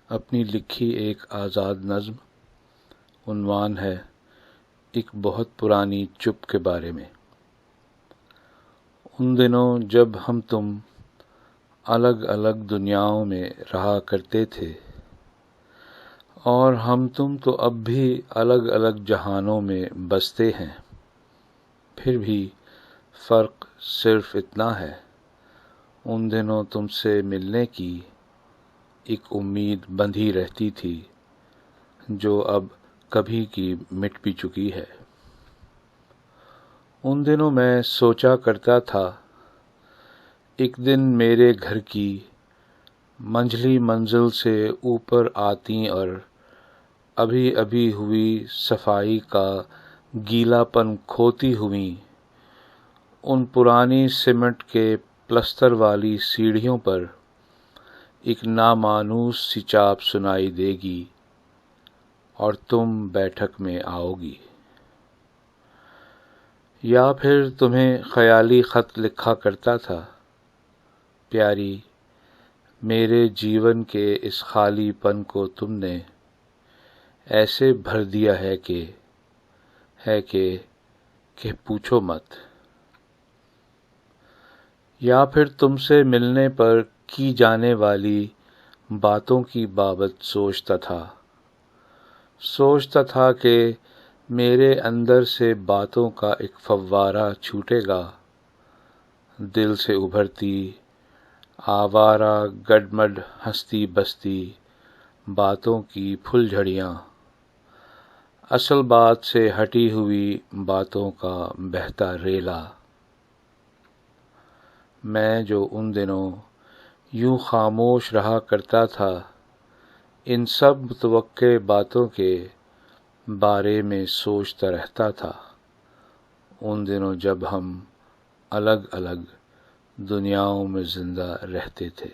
اپنی لکھی ایک آزاد نظم، عنوان ہے ایک بہت پرانی چپ کے بارے میں۔ ان دنوں جب ہم تم الگ الگ دنیاؤں میں رہا کرتے تھے، اور ہم تم تو اب بھی الگ الگ جہانوں میں بستے ہیں، پھر بھی فرق صرف اتنا ہے، ان دنوں تم سے ملنے کی ایک امید بندھی رہتی تھی جو اب کبھی کی مٹ بھی چکی ہے۔ ان دنوں میں سوچا کرتا تھا، ایک دن میرے گھر کی منجھلی منزل سے اوپر آتی اور ابھی ابھی ہوئی صفائی کا گیلا پن کھوتی ہوئی ان پرانی سیمنٹ کے پلستر والی سیڑھیوں پر ایک نامانوس سی چاپ سنائی دے گی اور تم بیٹھک میں آؤ گی، یا پھر تمہیں خیالی خط لکھا کرتا تھا، پیاری میرے جیون کے اس خالی پن کو تم نے ایسے بھر دیا ہے کہ پوچھو مت۔ یا پھر تم سے ملنے پر کی جانے والی باتوں کی بابت سوچتا تھا کہ میرے اندر سے باتوں کا ایک فوارہ چھوٹے گا، دل سے ابھرتی آوارہ گڈمڈ ہستی بستی باتوں کی پھل جھڑیاں، اصل بات سے ہٹی ہوئی باتوں کا بہتا ریلا۔ میں جو ان دنوں یوں خاموش رہا کرتا تھا، ان سب متوقع باتوں کے بارے میں سوچتا رہتا تھا، ان دنوں جب ہم الگ الگ دنیاؤں میں زندہ رہتے تھے۔